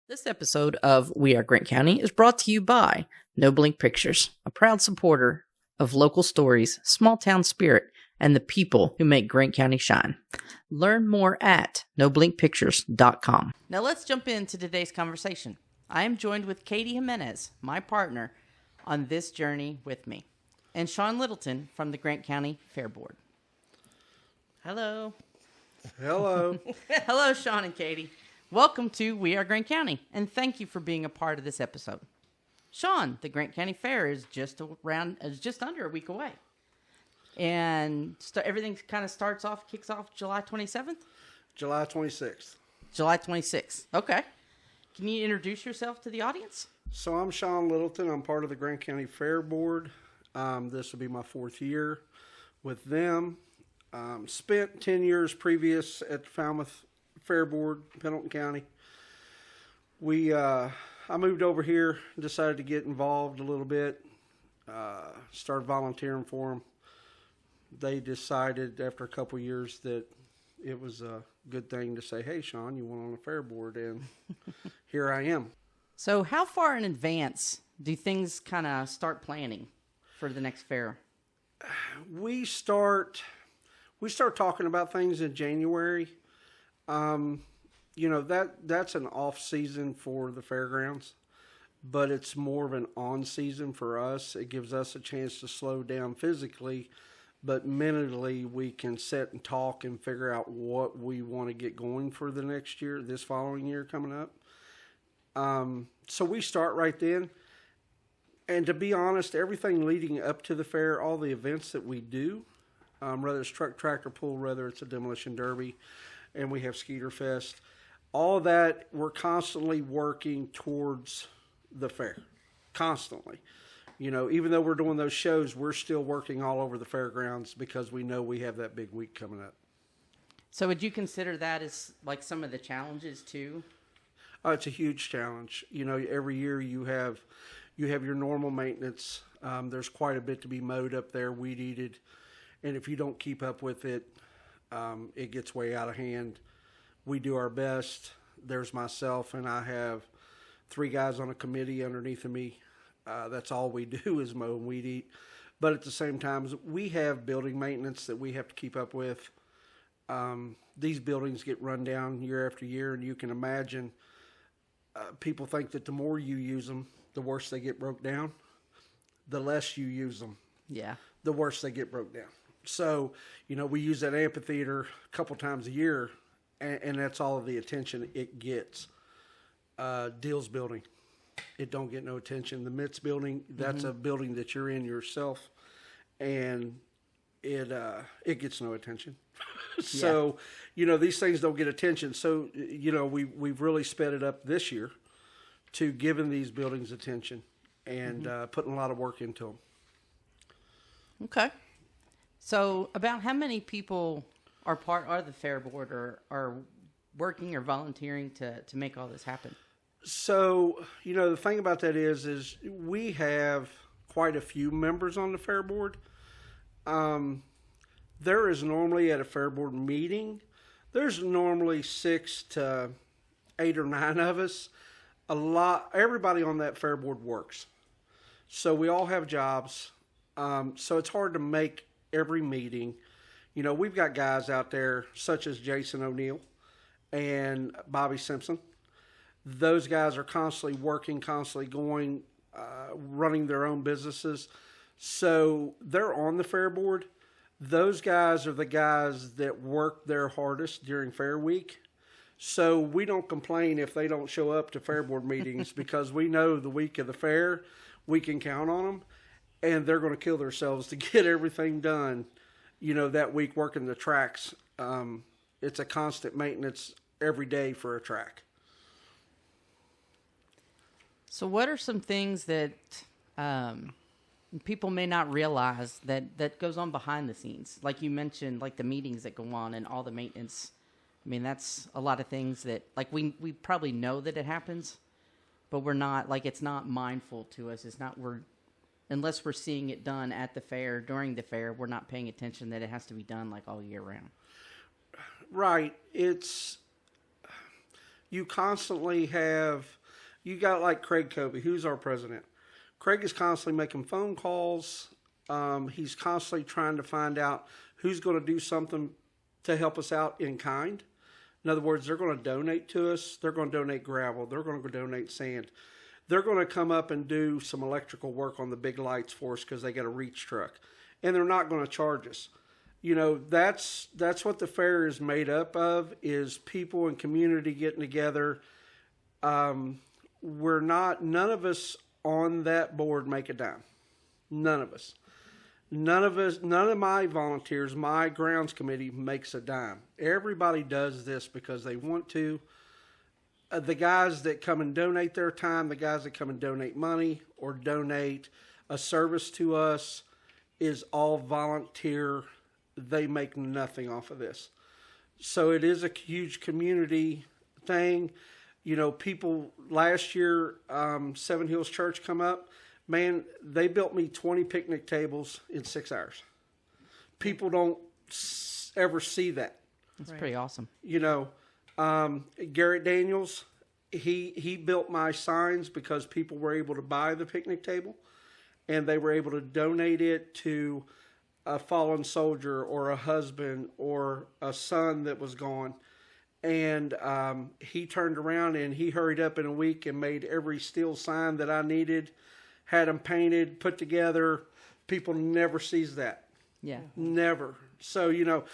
This episode of We Are Grant County is brought to you by No Blink Pictures, a proud supporter of local stories, small town spirit, and the people who make Grant County shine. Learn more at noblinkpictures.com. Now let's jump into today's conversation. I am joined with Katie Jimenez, my partner, on this journey with me, and Shawn Littleton from the Grant County Fair Board. Hello. Hello. Hello, Shawn and Katie. Welcome to We Are Grant County, and thank you for being a part of this episode. Shawn, the Grant County Fair is just under a week away. And everything kind of kicks off July 27th? July 26th. July 26th. Okay. Can you introduce yourself to the audience? So I'm Shawn Littleton. I'm part of the Grant County Fair Board. This will be my fourth year with them. Spent 10 years previous at the Falmouth Fair Board, Pendleton County. I moved over here, decided to get involved a little bit, started volunteering for them. They decided after a couple of years that it was a good thing to say, hey, Shawn, you want on the fair board, and here I am. So how far in advance do things kind of start planning for the next fair? We start talking about things in January. That's an off season for the fairgrounds, but it's more of an on season for us. It gives us a chance to slow down physically, but mentally we can sit and talk and figure out what we want to get going for the next year, this following year coming up. So we start right then. And to be honest, everything leading up to the fair, all the events that we do, whether it's truck tractor pull, whether it's a demolition derby, and we have Skeeter Fest, all that, we're constantly working towards the fair, constantly. You know, even though we're doing those shows, we're still working all over the fairgrounds because we know we have that big week coming up. So would you consider that as like some of the challenges too? It's a huge challenge. You know, every year you have your normal maintenance. There's quite a bit to be mowed up there, weed eated, and if you don't keep up with it, it gets way out of hand. We do our best. There's myself, and I have 3 guys on a committee underneath of me. That's all we do is mow and weed eat. But at the same time, we have building maintenance that we have to keep up with. These buildings get run down year after year, and you can imagine people think that the more you use them, the worse they get broke down. The less you use them, the worse they get broke down. So, you know, we use that amphitheater a couple times a year, and that's all of the attention it gets. Deals building, it don't get no attention. The Mitts building, that's a building that you're in yourself, and it gets no attention. So, you know, these things don't get attention. So, you know, we've really sped it up this year to giving these buildings attention and putting a lot of work into them. Okay. So about how many people are part of the fair board or are working or volunteering to make all this happen? So, you know, the thing about that is we have quite a few members on the fair board. There is normally at a fair board meeting, there's normally 6 to 8 or 9 of us. Everybody on that fair board works. So we all have jobs. So it's hard to make every meeting. You know, we've got guys out there such as Jason O'Neill and Bobby Simpson. Those guys are constantly working, constantly going, running their own businesses. So they're on the fair board. Those guys are the guys that work their hardest during fair week. So we don't complain if they don't show up to fair board meetings because we know the week of the fair, we can count on them. And they're going to kill themselves to get everything done, you know, that week working the tracks. It's a constant maintenance every day for a track. So what are some things that people may not realize that goes on behind the scenes? Like you mentioned, like the meetings that go on and all the maintenance. I mean, that's a lot of things that, like, we probably know that it happens, but we're not, like, it's not mindful to us. It's not, unless we're seeing it done at the fair, during the fair, we're not paying attention that it has to be done, like, all year round. Right. It's, you constantly have, you got like Craig Covey, who's our president. Craig is constantly making phone calls. He's constantly trying to find out who's going to do something to help us out in kind. In other words, they're going to donate to us. They're going to donate gravel. They're going to donate sand. They're going to come up and do some electrical work on the big lights for us because they got a reach truck. And they're not going to charge us. You know, that's what the fair is made up of, is people and community getting together. None of us on that board make a dime. None of us. None of my volunteers, my grounds committee makes a dime. Everybody does this because they want to. The guys that come and donate their time, the guys that come and donate money or donate a service to us is all volunteer. They make nothing off of this. So it is a huge community thing. You know, people last year, Seven Hills Church come up. Man, they built me 20 picnic tables in 6 hours. People don't ever see that. That's pretty awesome. You know, Garrett Daniels, he built my signs because people were able to buy the picnic table, and they were able to donate it to a fallen soldier or a husband or a son that was gone. And he turned around and he hurried up in a week and made every steel sign that I needed, had them painted, put together. People never sees that. Yeah. Never. So, you know,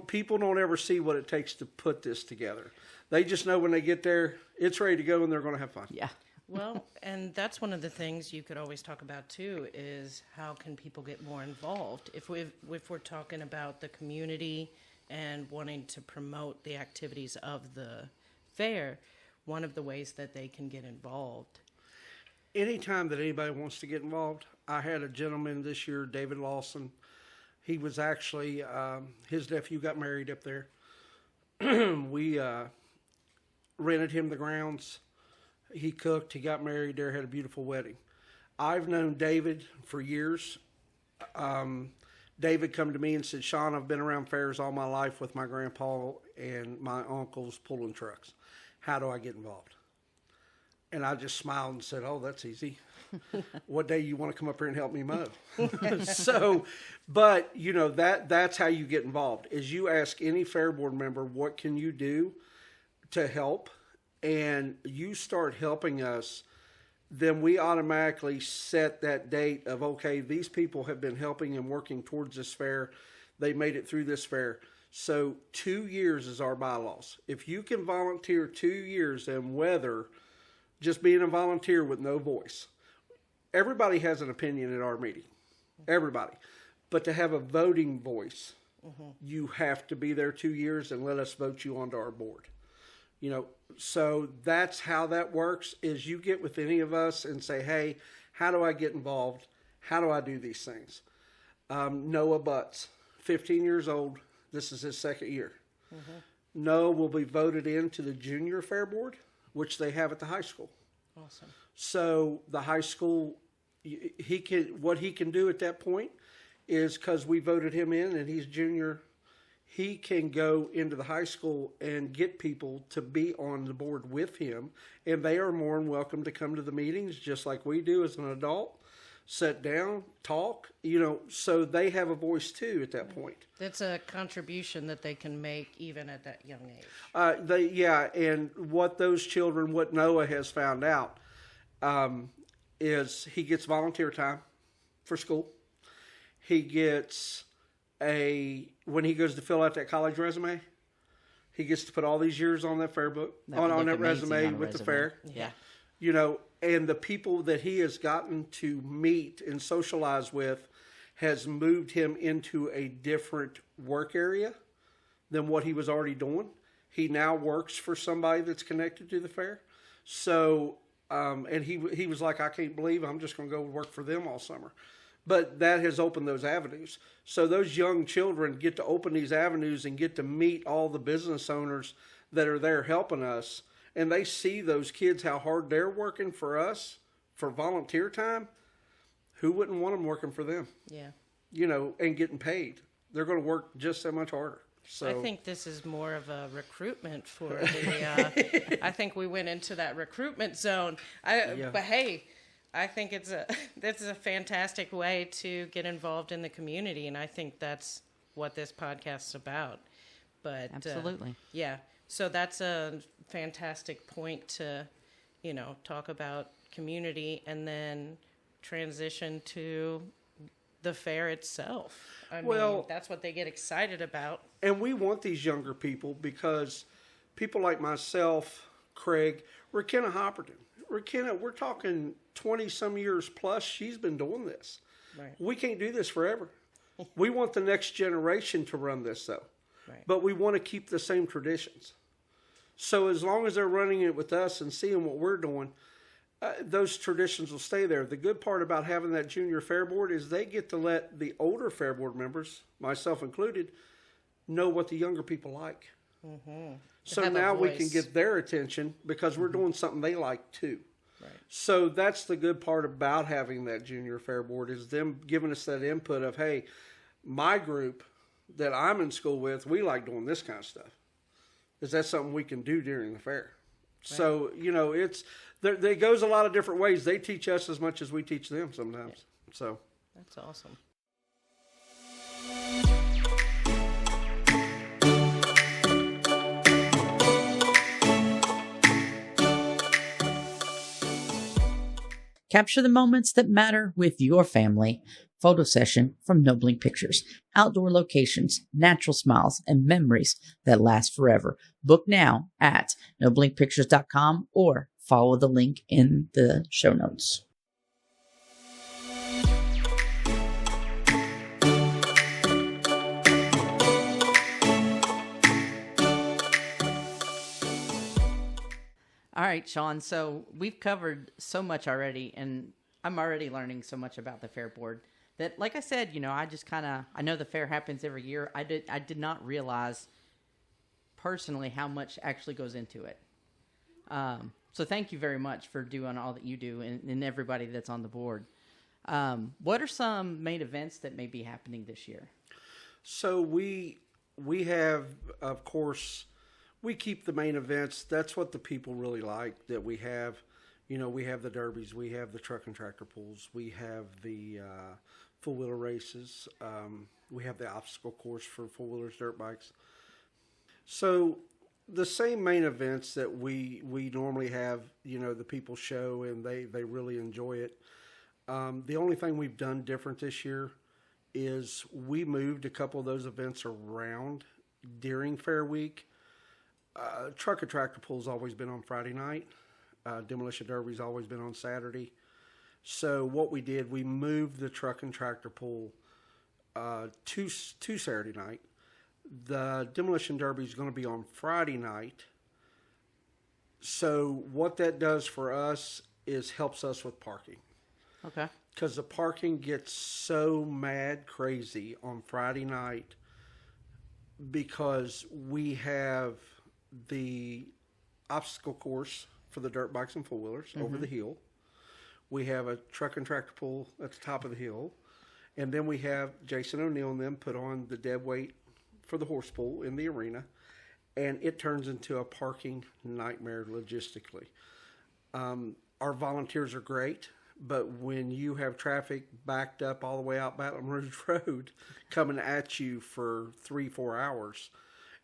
people don't ever see what it takes to put this together. They just know when they get there, it's ready to go and they're going to have fun. Yeah. Well, and that's one of the things you could always talk about too, is how can people get more involved? If we're talking about the community and wanting to promote the activities of the fair, one of the ways that they can get involved. Anytime that anybody wants to get involved, I had a gentleman this year, David Lawson. He was actually, his nephew got married up there. We rented him the grounds. He cooked, he got married there, had a beautiful wedding. I've known David for years. David come to me and said, Shawn, I've been around fairs all my life with my grandpa and my uncles pulling trucks. How do I get involved? And I just smiled and said, oh, that's easy. What day you want to come up here and help me mow? So, but, you know, that's how you get involved, is you ask any fair board member, what can you do to help? And you start helping us, then we automatically set that date of, okay, these people have been helping and working towards this fair. They made it through this fair. So 2 years is our bylaws. If you can volunteer 2 years, and whether just being a volunteer with no voice, everybody has an opinion at our meeting. Everybody. But to have a voting voice, you have to be there 2 years and let us vote you onto our board. You know, so that's how that works, is you get with any of us and say, hey, how do I get involved? How do I do these things? Noah Butts, 15 years old. This is his second year. Noah will be voted into the junior fair board, which they have at the high school. Awesome. So the high school, what he can do at that point is, because we voted him in and he's junior, he can go into the high school and get people to be on the board with him, and they are more than welcome to come to the meetings just like we do as an adult, sit down, talk, you know, so they have a voice too at that point. That's a contribution that they can make even at that young age. And what those children, what Noah has found out, is he gets volunteer time for school. He gets when he goes to fill out that college resume, he gets to put all these years on that fair book, on that resume with the fair. Yeah. You know, and the people that he has gotten to meet and socialize with has moved him into a different work area than what he was already doing. He now works for somebody that's connected to the fair. So, and he was like, I can't believe I'm just going to go work for them all summer. But that has opened those avenues. So those young children get to open these avenues and get to meet all the business owners that are there helping us. And they see those kids, how hard they're working for us for volunteer time. Who wouldn't want them working for them? Yeah. You know, and getting paid. They're going to work just that much harder. So I think this is more of a recruitment for the. I think we went into that recruitment zone. But hey, I think this is a fantastic way to get involved in the community, and I think that's what this podcast's about. But Absolutely. Yeah. So that's a fantastic point to, talk about community and then transition to the fair itself. I mean, that's what they get excited about. And we want these younger people because people like myself, Craig, Rakenna Hopperton. Rakenna, we're talking 20-some years plus. She's been doing this. Right. We can't do this forever. We want the next generation to run this, though. Right. But we want to keep the same traditions. So as long as they're running it with us and seeing what we're doing, those traditions will stay there. The good part about having that junior fair board is they get to let the older fair board members, myself included, know what the younger people like. Mm-hmm. So now we can get their attention because we're doing something they like too. Right. So that's the good part about having that junior fair board is them giving us that input of, hey, my group that I'm in school with, we like doing this kind of stuff. Is that something we can do during the fair? Right. So, it goes a lot of different ways. They teach us as much as we teach them sometimes. Yeah. So that's awesome. Capture the moments that matter with your family. Photo session from No Blink Pictures. Outdoor locations, natural smiles, and memories that last forever. Book now at noblinkpictures.com or follow the link in the show notes. All right, Shawn. So we've covered so much already, and I'm already learning so much about the fair board that, like I said, I know the fair happens every year. I did not realize personally how much actually goes into it. So thank you very much for doing all that you do and everybody that's on the board. What are some main events that may be happening this year? So we have, of course, we keep the main events. That's what the people really like that we have. We have the derbies, we have the truck and tractor pulls, we have the four-wheeler races, we have the obstacle course for four-wheelers, dirt bikes. So the same main events that we normally have, the people show and they really enjoy it. The only thing we've done different this year is we moved a couple of those events around during Fair Week. Truck and tractor pull's always been on Friday night. Demolition Derby's always been on Saturday. So what we did, we moved the truck and tractor pull to Saturday night. The Demolition Derby is going to be on Friday night. So what that does for us is helps us with parking. Okay. Because the parking gets so mad crazy on Friday night because we have the obstacle course for the dirt bikes and four-wheelers over the hill. We have a truck and tractor pull at the top of the hill. And then we have Jason O'Neill and them put on the dead weight for the horse pull in the arena. And it turns into a parking nightmare logistically. Our volunteers are great, but when you have traffic backed up all the way out Baton Rouge Road coming at you for 3-4 hours,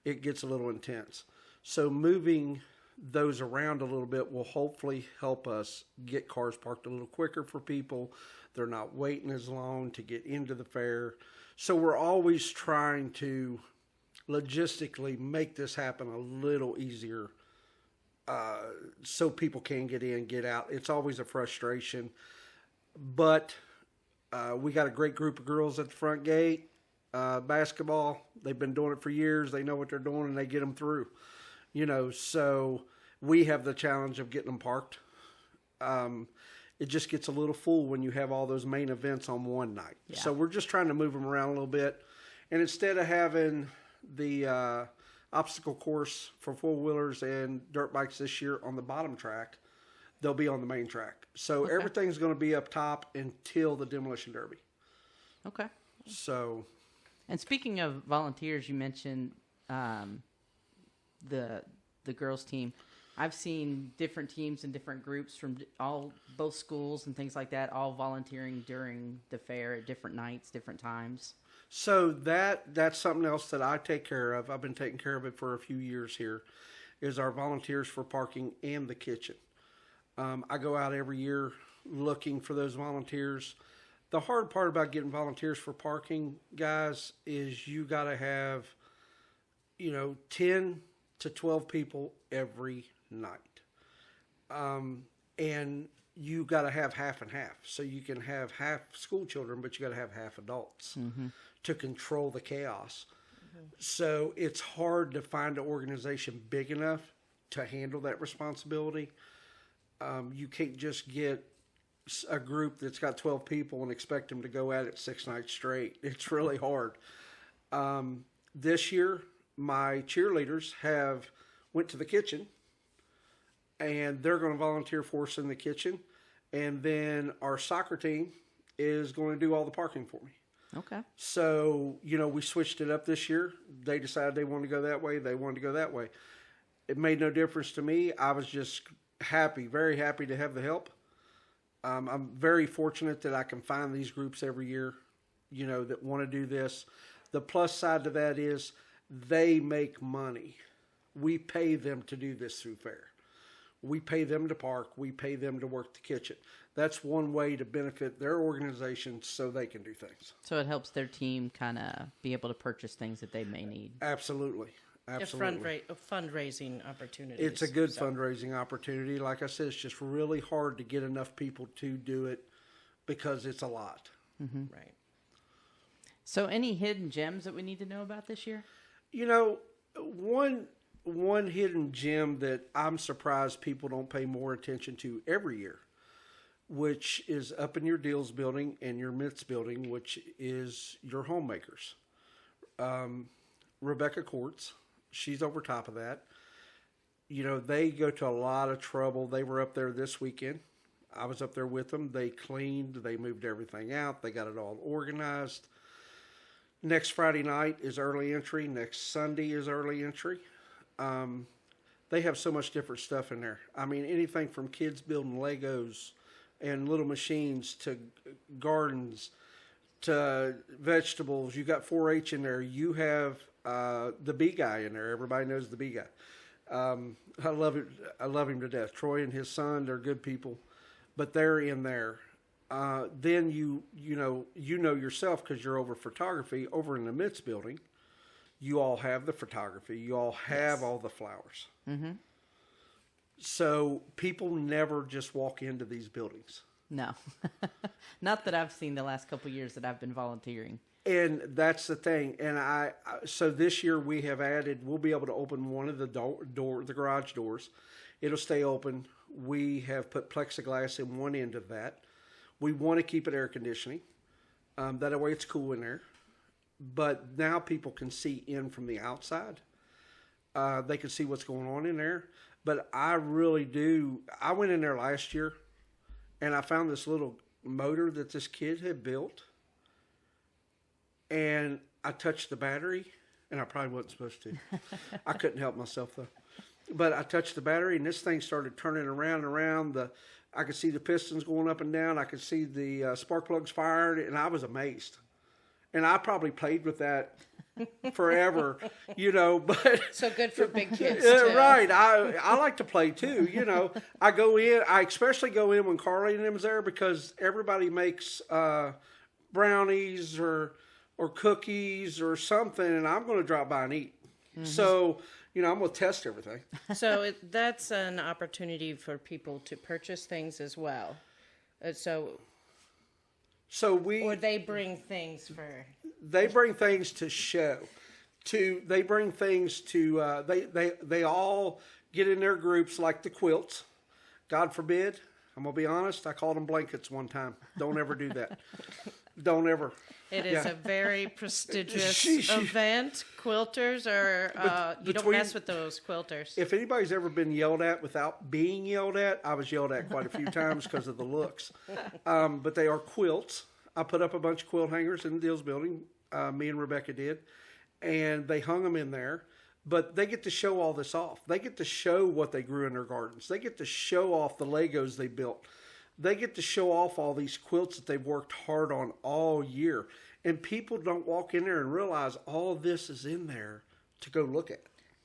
it gets a little intense. So moving those around a little bit will hopefully help us get cars parked a little quicker for people. They're not waiting as long to get into the fair. So we're always trying to logistically make this happen a little easier so people can get in, get out. It's always a frustration. But we got a great group of girls at the front gate. Basketball, they've been doing it for years. They know what they're doing, and they get them through. So we have the challenge of getting them parked. It just gets a little full when you have all those main events on one night. Yeah. So we're just trying to move them around a little bit. And instead of having the obstacle course for four-wheelers and dirt bikes this year on the bottom track, they'll be on the main track. So everything's going to be up top until the Demolition Derby. Okay. So. And speaking of volunteers, you mentioned the girls team, I've seen different teams and different groups from both schools and things like that, all volunteering during the fair at different nights, different times. So that's something else that I take care of. I've been taking care of it for a few years here, is our volunteers for parking and the kitchen. I go out every year looking for those volunteers. The hard part about getting volunteers for parking, guys, is you got to have, 10 to 12 people every night. And you got to have half and half. So you can have half school children, but you got to have half adults to control the chaos. So it's hard to find an organization big enough to handle that responsibility. You can't just get a group that's got 12 people and expect them to go at it 6 nights straight. It's really hard. This year, my cheerleaders went to the kitchen, and they're going to volunteer for us in the kitchen. And then our soccer team is going to do all the parking for me. Okay. So, we switched it up this year. They decided they wanted to go that way. They wanted to go that way. It made no difference to me. I was just happy, very happy to have the help. I'm very fortunate that I can find these groups every year, that want to do this. The plus side to that is they make money. We pay them to do this through fair. We pay them to park. We pay them to work the kitchen. That's one way to benefit their organization so they can do things. So it helps their team kind of be able to purchase things that they may need. Absolutely. Absolutely. A fundraising opportunity. It's a good fundraising opportunity. Like I said, it's just really hard to get enough people to do it because it's a lot. Right. So any hidden gems that we need to know about this year? One hidden gem that I'm surprised people don't pay more attention to every year, which is up in your deals building and your myths building, which is your homemakers. Rebecca Courts, she's over top of that. They go to a lot of trouble. They were up there this weekend. I was up there with them. They cleaned. They moved everything out. They got it all organized. Next Friday night is early entry. Next Sunday is early entry. They have so much different stuff in there. I mean, anything from kids building Legos and little machines to gardens to vegetables. You got 4-H in there. You have the bee guy in there. Everybody knows the bee guy. I love it. I love him to death. Troy and his son, they're good people, but they're in there. Then you know yourself, because you're over photography over in the MITS building. You all have the photography. You all have all the flowers. So people never just walk into these buildings. No, not that I've seen the last couple of years that I've been volunteering. And that's the thing. And so this year we'll be able to open one of the the garage doors. It'll stay open. We have put plexiglass in one end of that. We want to keep it air conditioning. That way it's cool in there. But now people can see in from the outside. They can see what's going on in there. But I really do. I went in there last year, and I found this little motor that this kid had built. And I touched the battery, and I probably wasn't supposed to. I couldn't help myself, though. But I touched the battery, and this thing started turning around and around. I could see the pistons going up and down. I could see the spark plugs fired, and I was amazed. And I probably played with that forever, but so good for big kids too. Right. I like to play too, I go in, I especially go in when Carly and them's there, because everybody makes brownies or cookies or something, and I'm going to drop by and eat. So, I'm going to test everything. So that's an opportunity for people to purchase things as well. Or they bring things for... They bring things to show. They bring things to... They all get in their groups, like the quilts. God forbid, I'm going to be honest, I called them blankets one time. Don't ever do that. Don't ever. It is a very prestigious event. Quilters are... you don't mess with those quilters. If anybody's ever been yelled at without being yelled at, I was yelled at quite a few times because of the looks. But they are quilts. I put up a bunch of quilt hangers in the deals building. Me and Rebecca did. And they hung them in there. But they get to show all this off. They get to show what they grew in their gardens. They get to show off the Legos they built. They get to show off all these quilts that they've worked hard on all year. And people don't walk in there and realize all this is in there to go look at.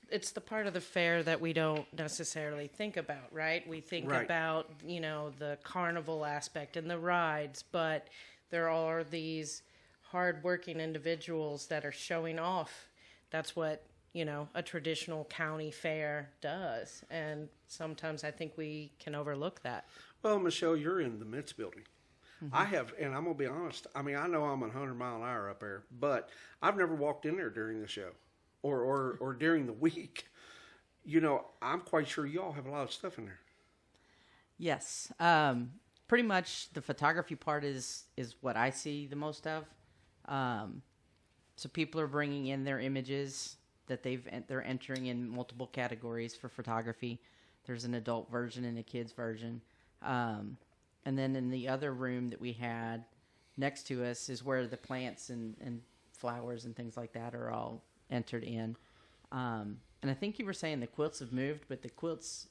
It's the part of the fair that we don't necessarily think about, right? We think about, the carnival aspect and the rides, but there are these hardworking individuals that are showing off. That's what, a traditional county fair does. And sometimes I think we can overlook that. Well, Michelle, you're in the Mitts building. Mm-hmm. I have, and I'm going to be honest, I mean, I know I'm 100 mile an hour up there, but I've never walked in there during the show or during the week. I'm quite sure y'all have a lot of stuff in there. Yes. Pretty much the photography part is what I see the most of. So people are bringing in their images that they're entering in multiple categories for photography. There's an adult version and a kid's version. And then in the other room that we had next to us is where the plants and flowers and things like that are all entered in. And I think you were saying the quilts have moved, but the quilts,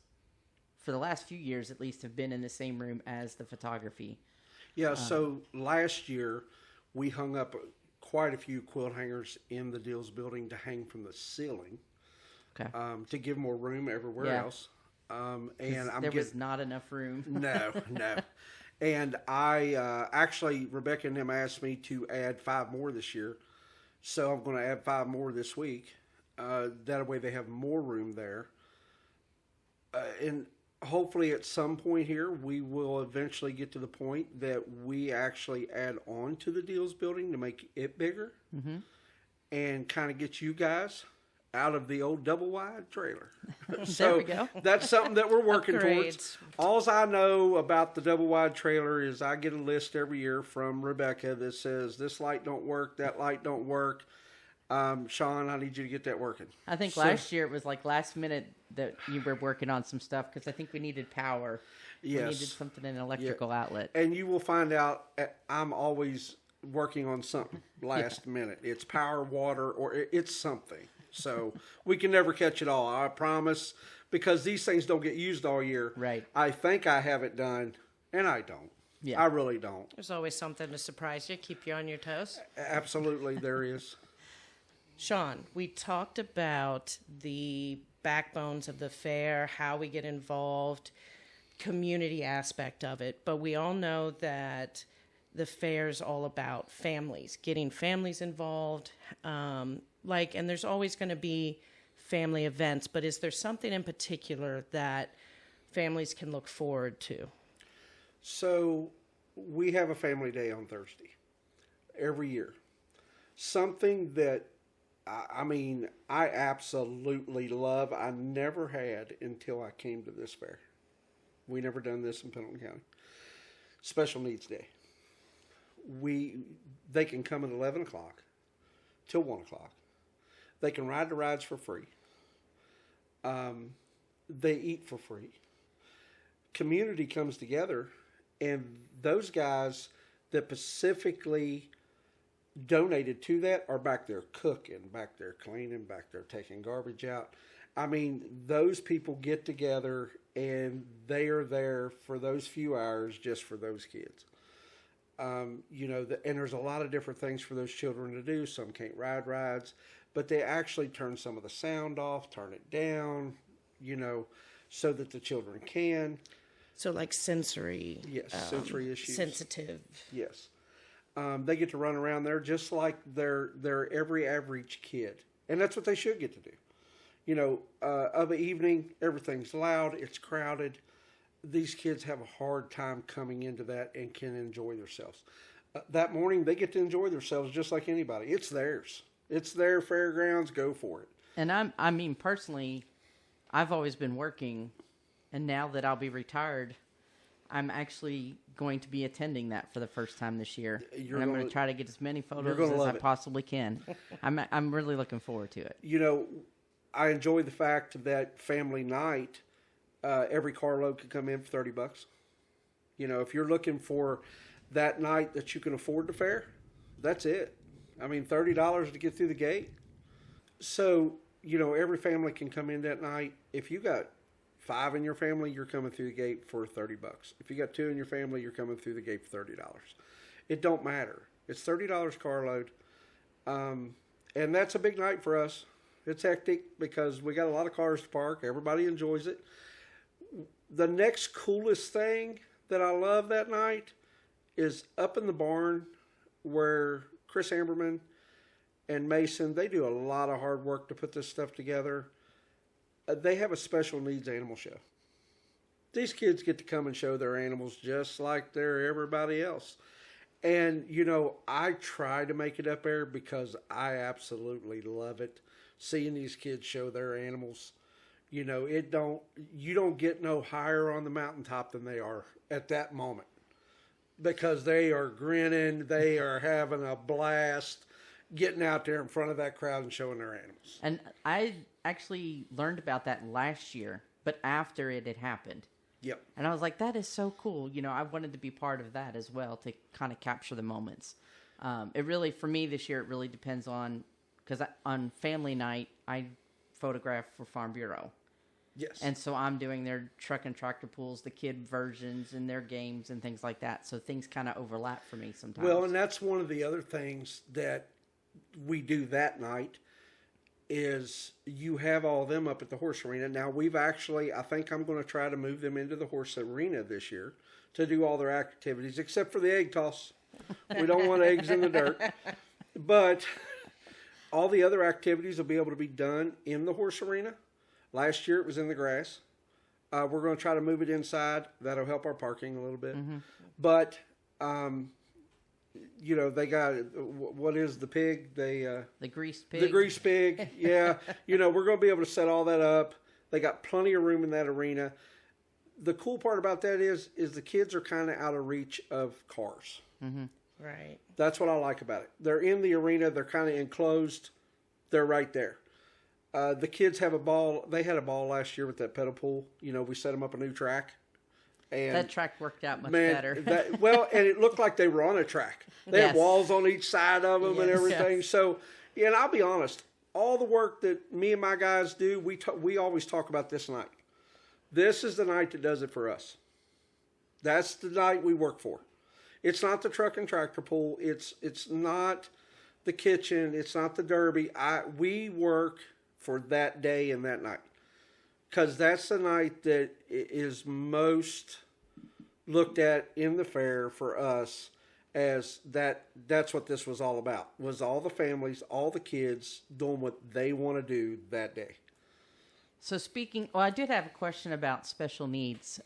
for the last few years at least, have been in the same room as the photography. Yeah, so last year we hung up quite a few quilt hangers in the Deals building to hang from the ceiling, to give more room everywhere else. And there was not enough room. No. And I actually, Rebecca and them asked me to add 5 more this year, so I'm going to add 5 more this week. That way they have more room there. And hopefully at some point here, we will eventually get to the point that we actually add on to the Deals building to make it bigger, and kind of get you guys out of the old double wide trailer. There we go. That's something that we're working towards. All I know about the double wide trailer is I get a list every year from Rebecca that says this light don't work, that light don't work. Shawn, I need you to get that working. I think last year it was like last minute that you were working on some stuff because I think we needed power. Yes. We needed something, an electrical outlet. And you will find out I'm always working on something last minute. It's power, water, or it's something. So we can never catch it all, I promise, because these things don't get used all year. Right. I think I have it done, and I don't. Yeah. I really don't. There's always something to surprise you, keep you on your toes. Absolutely, there is. Shawn, we talked about the backbones of the fair, how we get involved, community aspect of it, but we all know that the fair is all about families, getting families involved, and there's always going to be family events, but is there something in particular that families can look forward to? So we have a family day on Thursday every year. Something that I absolutely love. I never had until I came to this fair. We never done this in Pendleton County. Special Needs Day. They can come at 11 o'clock till 1 o'clock. They can ride the rides for free. They eat for free. Community comes together, and those guys that specifically donated to that are back there cooking, back there cleaning, back there taking garbage out. I mean, those people get together and they are there for those few hours just for those kids. And there's a lot of different things for those children to do. Some can't ride rides, but they actually turn some of the sound off, turn it down, so that the children can. So like sensory. Yes, sensory issues. Sensitive. Yes. They get to run around there just like they're every average kid. And that's what they should get to do. Of an evening, everything's loud, it's crowded. These kids have a hard time coming into that and can enjoy themselves. That morning, they get to enjoy themselves just like anybody. It's theirs. It's their fairgrounds. Go for it. And personally, I've always been working, and now that I'll be retired, I'm actually going to be attending that for the first time this year. And I'm going to try to get as many photos as I possibly can. I'm really looking forward to it. I enjoy the fact that family night, every carload can come in for $30. If you're looking for that night that you can afford the fair, that's it. I mean, $30 to get through the gate. So, every family can come in that night. If you got 5 in your family, you're coming through the gate for $30. If you got 2 in your family, you're coming through the gate for $30. It don't matter. It's $30 carload. And that's a big night for us. It's hectic because we got a lot of cars to park. Everybody enjoys it. The next coolest thing that I love that night is up in the barn where Chris Amberman and Mason, they do a lot of hard work to put this stuff together. They have a special needs animal show. These kids get to come and show their animals just like they're everybody else. And, I try to make it up there because I absolutely love it. Seeing these kids show their animals. You don't get no higher on the mountaintop than they are at that moment. Because they are grinning, they are having a blast getting out there in front of that crowd and showing their animals. And I actually learned about that last year, but after it had happened. Yep. And I was like, that is so cool. I wanted to be part of that as well to kind of capture the moments. It really, for me this year, it really depends on, because on family night, I photograph for Farm Bureau. Yes. And so I'm doing their truck and tractor pulls, the kid versions and their games and things like that. So things kind of overlap for me sometimes. Well, and that's one of the other things that we do that night is you have all of them up at the horse arena. Now, I think I'm going to try to move them into the horse arena this year to do all their activities, except for the egg toss. We don't want eggs in the dirt. But all the other activities will be able to be done in the horse arena. Last year it was in the grass. We're going to try to move it inside. That'll help our parking a little bit. Mm-hmm. But, they got, what is the pig? The greased pig. The greased pig, yeah. We're going to be able to set all that up. They got plenty of room in that arena. The cool part about that is the kids are kind of out of reach of cars. Mm-hmm. Right. That's what I like about it. They're in the arena. They're kind of enclosed. They're right there. The kids have a ball. They had a ball last year with that pedal pool. We set them up a new track. And that track worked out much better. And it looked like they were on a track. They had walls on each side of them and everything. Yes. So, and I'll be honest, all the work that me and my guys do, we always talk about this night. This is the night that does it for us. That's the night we work for. It's not the truck and tractor pull. It's not the kitchen. It's not the derby. We work for that day and that night. Because that's the night that is most looked at in the fair for us as that's what this was all about. Was all the families, all the kids doing what they want to do that day. So I did have a question about special needs.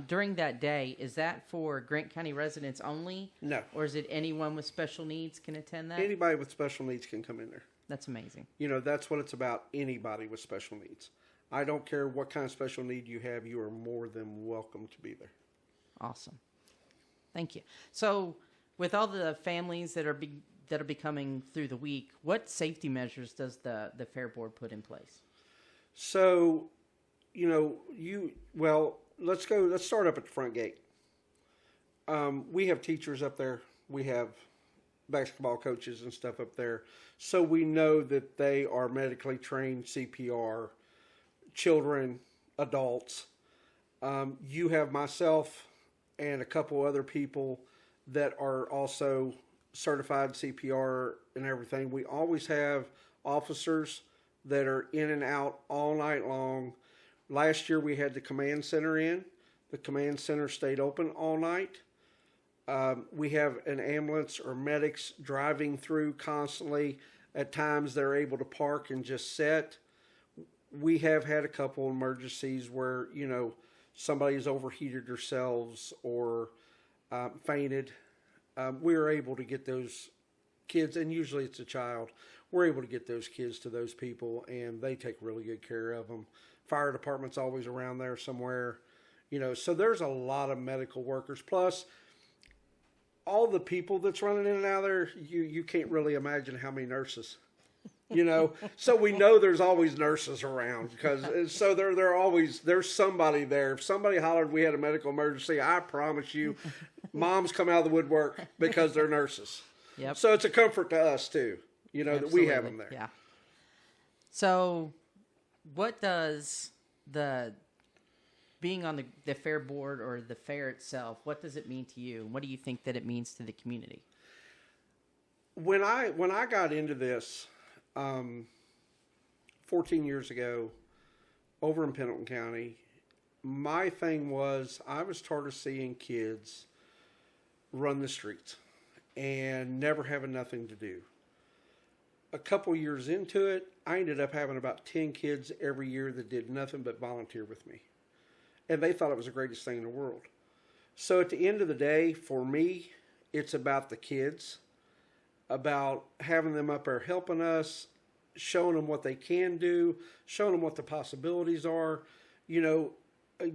During that day, is that for Grant County residents only? No. Or is it anyone with special needs can attend that? Anybody with special needs can come in there. That's amazing. That's what it's about, anybody with special needs. I don't care what kind of special need you have, you are more than welcome to be there. Awesome. Thank you. So with all the families that'll be coming through the week, what safety measures does the fair board put in place? So, let's start up at the front gate. We have teachers up there. We have basketball coaches and stuff up there. So we know that they are medically trained CPR, children, adults. You have myself and a couple other people that are also certified CPR and everything. We always have officers that are in and out all night long. Last year we had the command center in. The command center stayed open all night. We have an ambulance or medics driving through constantly. At times they're able to park and just sit. We have had a couple emergencies where, somebody's overheated themselves or fainted. We are able to get those kids, and usually it's a child, we're able to get those kids to those people, and they take really good care of them. Fire department's always around there somewhere. So there's a lot of medical workers. Plus, all the people that's running in and out of there, you can't really imagine how many nurses. So we know there's always nurses around so there's somebody there. If somebody hollered we had a medical emergency, I promise you, moms come out of the woodwork because they're nurses. Yep. So it's a comfort to us too, Absolutely. that we have them there. Yeah. So what does the being on the fair board or the fair itself, what does it mean to you? What do you think that it means to the community? When I got into this 14 years ago over in Pendleton County, my thing was I was tired of seeing kids run the streets and never having nothing to do. A couple years into it, I ended up having about 10 kids every year that did nothing but volunteer with me. And they thought it was the greatest thing in the world. So at the end of the day, for me, it's about the kids, about having them up there helping us, showing them what they can do, showing them what the possibilities are,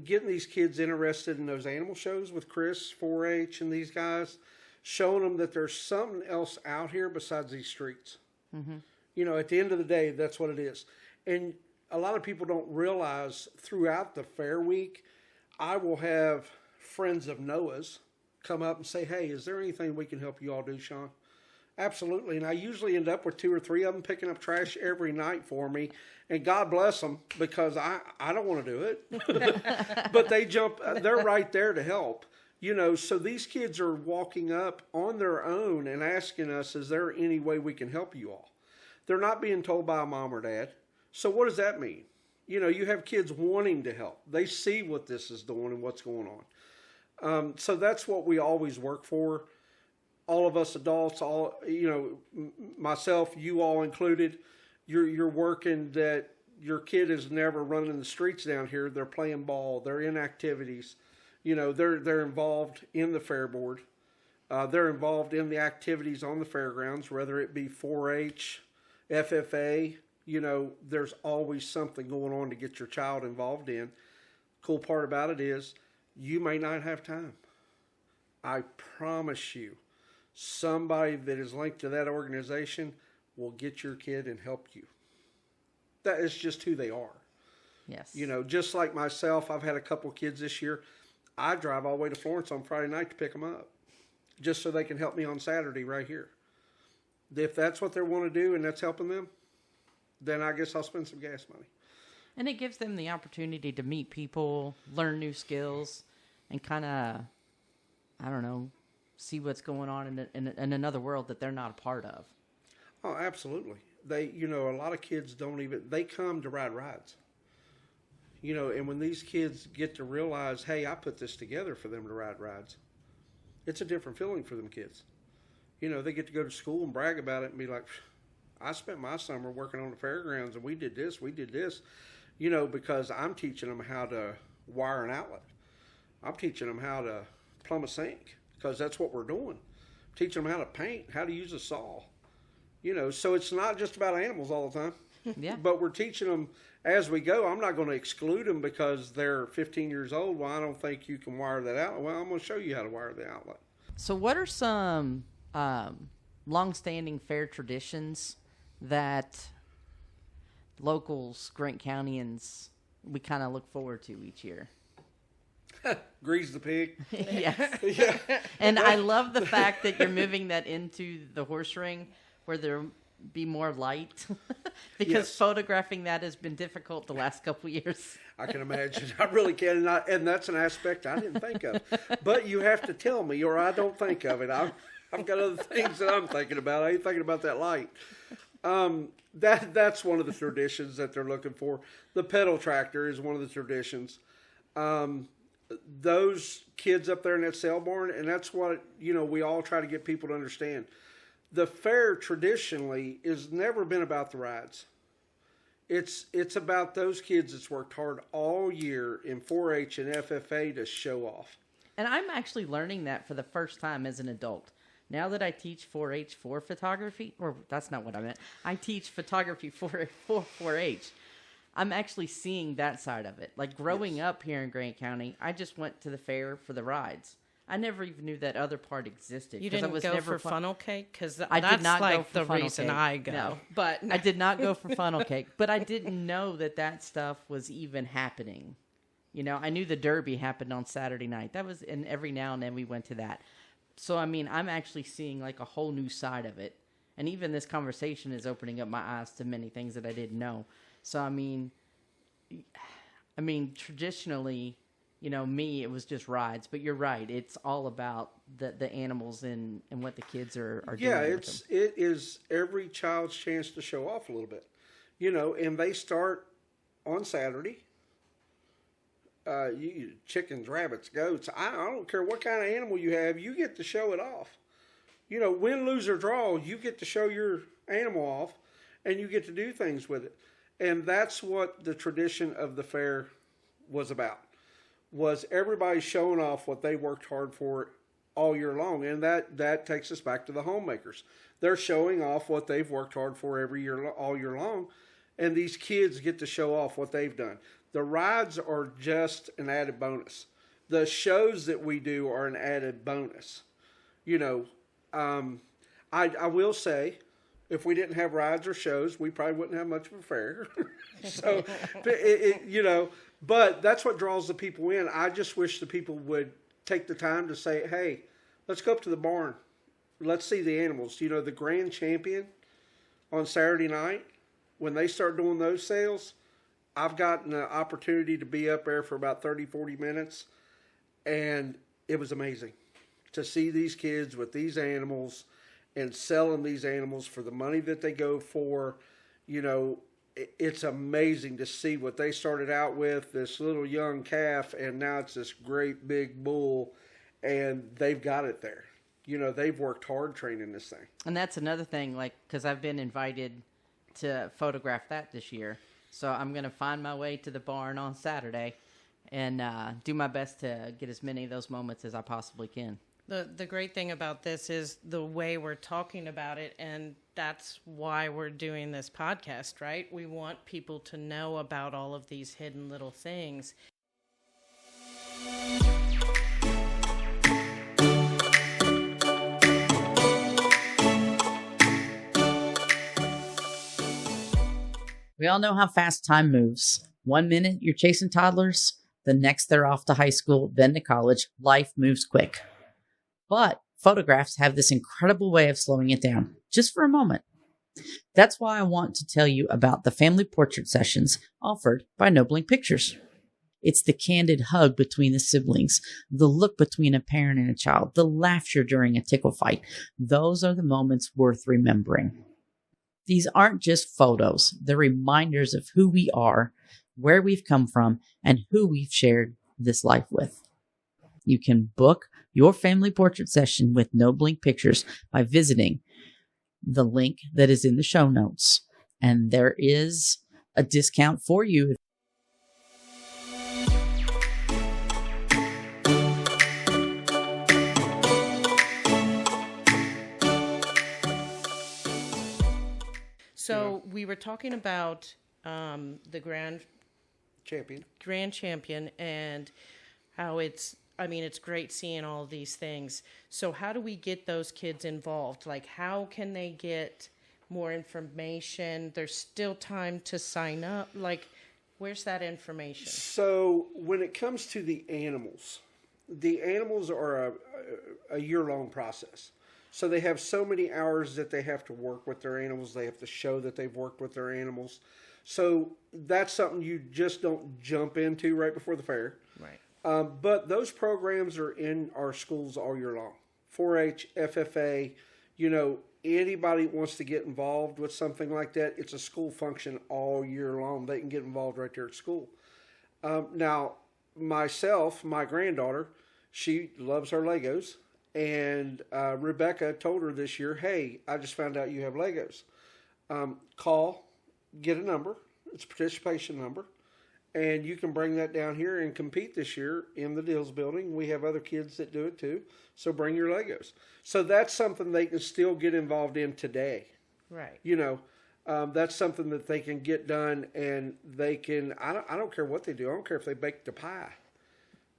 getting these kids interested in those animal shows with Chris, 4-H, and these guys, showing them that there's something else out here besides these streets. Mm-hmm. At the end of the day, that's what it is. And a lot of people don't realize throughout the fair week, I will have friends of Noah's come up and say, hey, is there anything we can help you all do, Shawn? Absolutely. And I usually end up with 2 or 3 of them picking up trash every night for me. And God bless them, because I don't want to do it. But they're right there to help. So these kids are walking up on their own and asking us, is there any way we can help you all? They're not being told by a mom or dad. So what does that mean? You have kids wanting to help. They see what this is doing and what's going on. So that's what we always work for. All of us adults, myself, you all included, you're working that your kid is never running the streets down here. They're playing ball. They're in activities. They're involved in the fair board. They're involved in the activities on the fairgrounds, whether it be 4-H, FFA. There's always something going on to get your child involved in. Cool part about it is you may not have time. I promise you, somebody that is linked to that organization will get your kid and help you. That is just who they are. Yes. Just like myself, I've had a couple kids this year. I drive all the way to Florence on Friday night to pick them up, just so they can help me on Saturday right here. If that's what they want to do and that's helping them, then I guess I'll spend some gas money. And it gives them the opportunity to meet people, learn new skills, and kind of, see what's going on in another world that they're not a part of. Oh, absolutely. They, a lot of kids they come to ride rides. And when these kids get to realize, hey, I put this together for them to ride rides, it's a different feeling for them kids. They get to go to school and brag about it and be like, I spent my summer working on the fairgrounds and we did this, because I'm teaching them how to wire an outlet. I'm teaching them how to plumb a sink, because that's what we're doing. Teaching them how to paint, how to use a saw. So it's not just about animals all the time. Yeah. But we're teaching them as we go. I'm not going to exclude them because they're 15 years old. Well, I don't think you can wire that outlet. Well, I'm going to show you how to wire the outlet. So what are some long-standing fair traditions that locals, Grant Countyans, we kind of look forward to each year? Grease the pig. Yes. Yeah. And I love the fact that you're moving that into the horse ring where there'll be more light because Yes. photographing that has been difficult the last couple years. I can imagine. I really can. And that's an aspect I didn't think of. But you have to tell me or I don't think of it. I've got other things that I'm thinking about. I ain't thinking about that light. That's one of the traditions that they're looking for. The pedal tractor is one of the traditions. Those kids up there in that sale barn, and that's what, we all try to get people to understand. The fair traditionally has never been about the rides. It's about those kids that's worked hard all year in 4-H and FFA to show off. And I'm actually learning that for the first time as an adult. Now that I teach 4-H for photography, or that's not what I meant. I teach photography for 4-H. I'm actually seeing that side of it. Like growing up here in Grant County, I just went to the fair for the rides. I never even knew that other part existed. You didn't go for funnel cake? Because I did not like go for the funnel reason cake. I go. No. But I did not go for funnel cake, but I didn't know that stuff was even happening. I knew the Derby happened on Saturday night. And every now and then we went to that. So, I'm actually seeing like a whole new side of it. And even this conversation is opening up my eyes to many things that I didn't know. So, I mean, traditionally, it was just rides, but you're right. It's all about the animals and what the kids are doing. Yeah, with them. it is every child's chance to show off a little bit, and they start on Saturday. Chickens, rabbits, goats. I don't care what kind of animal you have. You get to show it off. Win, lose, or draw, you get to show your animal off, and you get to do things with it. And that's what the tradition of the fair was about. Was everybody showing off what they worked hard for all year long. And that takes us back to the homemakers. They're showing off what they've worked hard for every year, all year long. And these kids get to show off what they've done. The rides are just an added bonus. The shows that we do are an added bonus. I will say, if we didn't have rides or shows, we probably wouldn't have much of a fair. So, but that's what draws the people in. I just wish the people would take the time to say, hey, let's go up to the barn. Let's see the animals. The Grand Champion on Saturday night, when they start doing those sales, I've gotten an opportunity to be up there for about 30, 40 minutes, and it was amazing to see these kids with these animals and selling these animals for the money that they go for. It's amazing to see what they started out with, this little young calf, and now it's this great big bull, and they've got it there. They've worked hard training this thing. And that's another thing, because I've been invited to photograph that this year. So I'm going to find my way to the barn on Saturday and do my best to get as many of those moments as I possibly can. The great thing about this is the way we're talking about it, and that's why we're doing this podcast, right? We want people to know about all of these hidden little things. We all know how fast time moves. 1 minute you're chasing toddlers, the next they're off to high school, then to college. Life moves quick. But photographs have this incredible way of slowing it down, just for a moment. That's why I want to tell you about the family portrait sessions offered by Nobling Pictures. It's the candid hug between the siblings, the look between a parent and a child, the laughter during a tickle fight. Those are the moments worth remembering. These aren't just photos. They're reminders of who we are, where we've come from, and who we've shared this life with. You can book your family portrait session with Nobling Pictures by visiting the link that is in the show notes. And there is a discount for you. So we were talking about the Grand Champion and how it's great seeing all of these things. So how do we get those kids involved? How can they get more information? There's still time to sign up. Where's that information? So when it comes to the animals are a year-long process. So they have so many hours that they have to work with their animals. They have to show that they've worked with their animals. So that's something you just don't jump into right before the fair. Right. But those programs are in our schools all year long. 4-H, FFA, anybody that wants to get involved with something like that, it's a school function all year long. They can get involved right there at school. Now, my granddaughter, she loves her Legos. And Rebecca told her this year, hey, I just found out you have Legos. Call, get a number. It's a participation number. And you can bring that down here and compete this year in the Dills building. We have other kids that do it too. So bring your Legos. So that's something they can still get involved in today. Right. That's something that they can get done, and they can, I don't care what they do. I don't care if they bake the pie.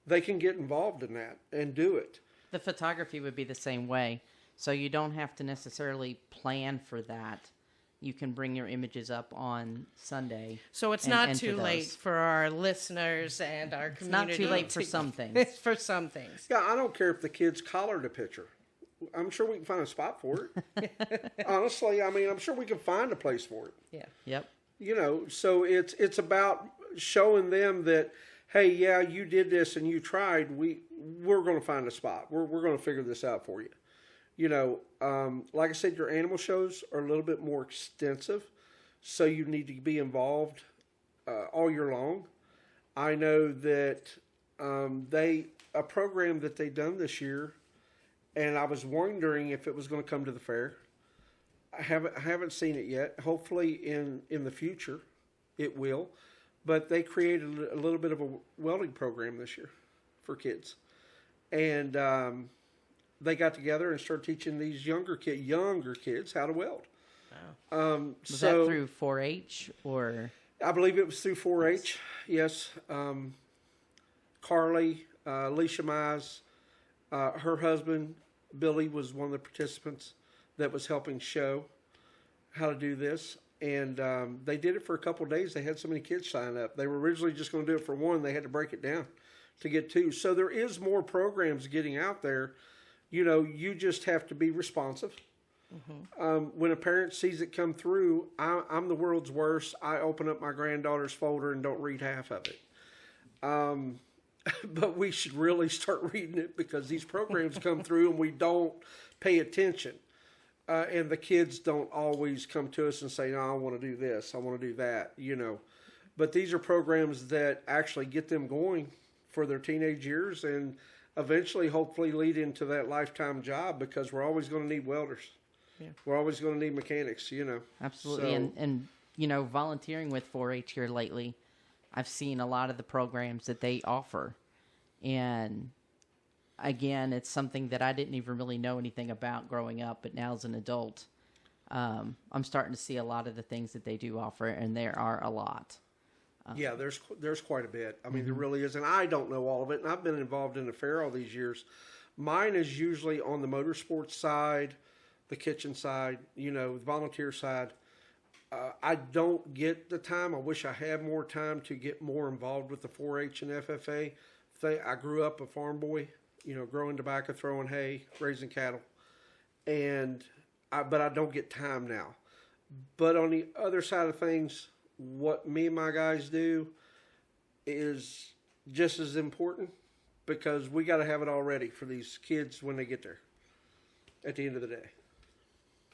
They can get involved in that and do it. The photography would be the same way. So you don't have to necessarily plan for that. You can bring your images up on Sunday. So it's not too late for our listeners and our community. It's not too late for some things. For some things. Yeah, I don't care if the kids collared a picture. I'm sure we can find a spot for it. Honestly, I'm sure we can find a place for it. Yeah. Yep. So it's about showing them that, hey, yeah, you did this and you tried. We're going to find a spot. We're going to figure this out for you. You know, like I said, your animal shows are a little bit more extensive, so you need to be involved all year long. I know that a program that they done this year, and I was wondering if it was going to come to the fair. I haven't seen it yet. Hopefully in the future it will. But they created a little bit of a welding program this year for kids. And they got together and started teaching these younger kids how to weld. Wow. Was that through 4-H or? I believe it was through 4-H. Yes. Carly, Alicia Mize, her husband Billy was one of the participants that was helping show how to do this. And they did it for a couple of days. They had so many kids sign up. They were originally just going to do it for one. They had to break it down to get two. So there is more programs getting out there. You know, you just have to be responsive. Mm-hmm. When a parent sees it come through, I'm the world's worst. I open up my granddaughter's folder and don't read half of it. But we should really start reading it, because these programs come through and we don't pay attention. And the kids don't always come to us and say, no, I want to do this, I want to do that, you know. But these are programs that actually get them going for their teenage years and eventually hopefully lead into that lifetime job, because we're always going to need welders. Yeah. We're always going to need mechanics, you know. Absolutely. So, and, you know, volunteering with 4-H here lately, I've seen a lot of the programs that they offer. And again, it's something that I didn't even really know anything about growing up, but now as an adult, I'm starting to see a lot of the things that they do offer, and there are a lot. Yeah, there's quite a bit. I mean, there really is, and I don't know all of it, and I've been involved in the fair all these years. Mine is usually on the motorsports side, the kitchen side, you know, the volunteer side. I don't get the time. I wish I had more time to get more involved with the 4-H and FFA. I grew up a farm boy, you know, growing tobacco, throwing hay, raising cattle, but I don't get time now. But on the other side of things, what me and my guys do is just as important, because we got to have it all ready for these kids when they get there at the end of the day.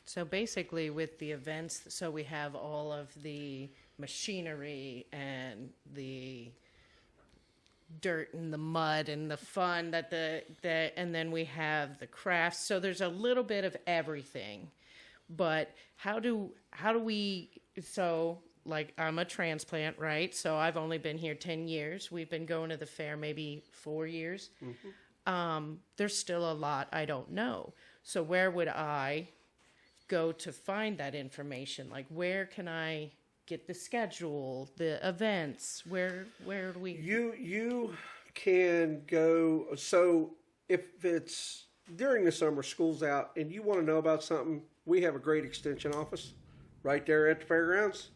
So basically with the events, so we have all of the machinery and the dirt and the mud and the fun that and then we have the crafts. So there's a little bit of everything. But how do we, so like I'm a transplant, right? So I've only been here 10 years. We've been going to the fair maybe 4 years. Mm-hmm. There's still a lot I don't know. So where would I go to find that information? Like, where can I get the schedule, the events? Where do we? You can go. So if it's during the summer, school's out, and you want to know about something, we have a great extension office right there at the fairgrounds.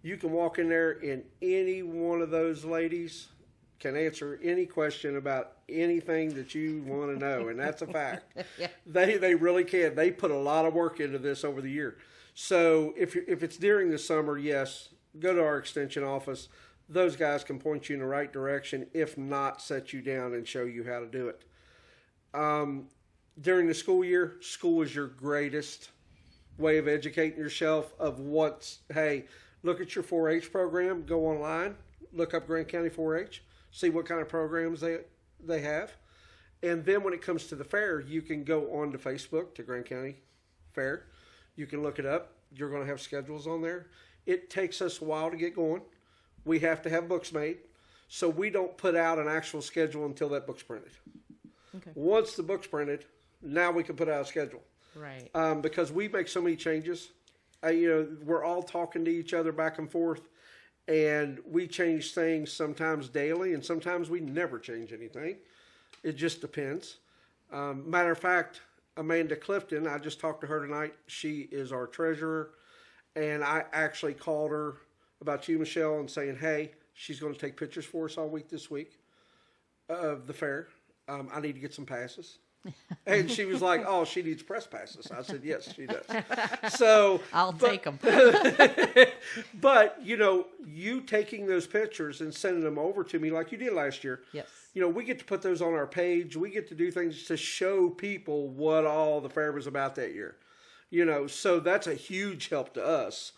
You can walk in there, and any one of those ladies can answer any question about anything that you want to know, and that's a fact. Yeah. They really can. They put a lot of work into this over the year. So if it's during the summer, yes, go to our extension office. Those guys can point you in the right direction. If not, set you down and show you how to do it. During the school year, school is your greatest way of educating yourself of hey, look at your 4-H program, go online, look up Grant County 4-H, see what kind of programs they have. And then when it comes to the fair, you can go on to Facebook, to Grant County Fair. You can look it up. You're going to have schedules on there. It takes us a while to get going. We have to have books made. So we don't put out an actual schedule until that book's printed. Okay. Once the book's printed, now we can put out a schedule. Right. Because we make so many changes. We're all talking to each other back and forth. And we change things sometimes daily, and sometimes we never change anything. It just depends. Matter of fact, Amanda Clifton, I just talked to her tonight. She is our treasurer, and I actually called her about you, Michelle, and saying, hey, she's going to take pictures for us all week this week of the fair. I need to get some passes And she was like, oh, she needs press passes. I said, yes, she does. So I'll take them. But, you taking those pictures and sending them over to me like you did last year. Yes. We get to put those on our page. We get to do things to show people what all the fair was about that year. So that's a huge help to us.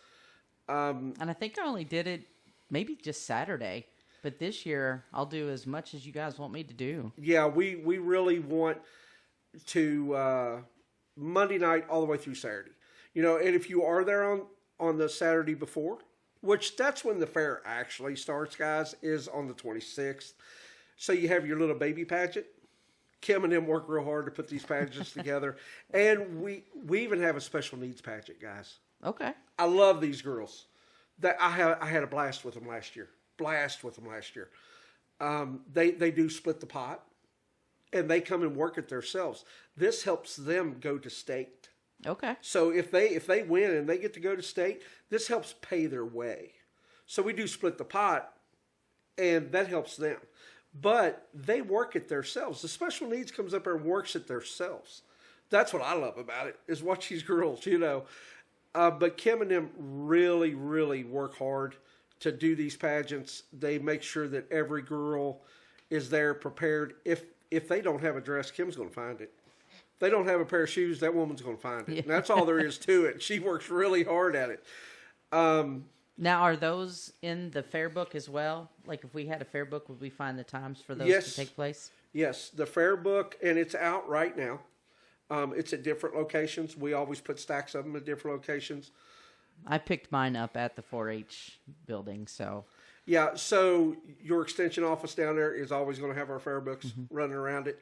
And I think I only did it maybe just Saturday. But this year, I'll do as much as you guys want me to do. Yeah, we really want to Monday night all the way through Saturday. And if you are there on the Saturday before, which that's when the fair actually starts, guys, is on the 26th. So you have your little baby pageant. Kim and them work real hard to put these pageants together. And we even have a special needs pageant, guys. Okay. I love these girls. I had a blast with them last year. They do split the pot, and they come and work it themselves. This helps them go to state. Okay. So if they win and they get to go to state, this helps pay their way. So we do split the pot, and that helps them. But they work it themselves. The special needs comes up there and works it themselves. That's what I love about it, is watch these girls, But Kim and them really, really work hard to do these pageants. They make sure that every girl is there prepared. If they don't have a dress, Kim's going to find it. If they don't have a pair of shoes, that woman's going to find it. Yeah. And that's all there is to it. She works really hard at it. Now, are those in the fair book as well? Like if we had a fair book, would we find the times for those to take place? Yes, the fair book, and it's out right now. It's at different locations. We always put stacks of them at different locations. I picked mine up at the 4-H building, so. Yeah, so your extension office down there is always going to have our fair books running around it.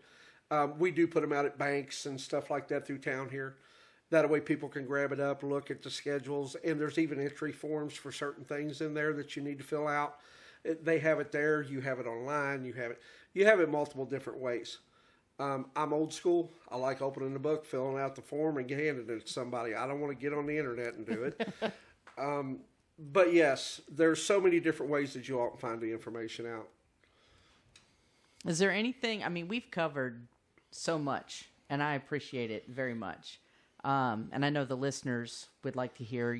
We do put them out at banks and stuff like that through town here. That way people can grab it up, look at the schedules, and there's even entry forms for certain things in there that you need to fill out. They have it there. You have it online. You have it multiple different ways. I'm old school. I like opening the book, filling out the form, and handing it to somebody. I don't want to get on the internet and do it. But yes, there's so many different ways that you all can find the information out. Is there anything, we've covered so much, and I appreciate it very much. And I know the listeners would like to hear,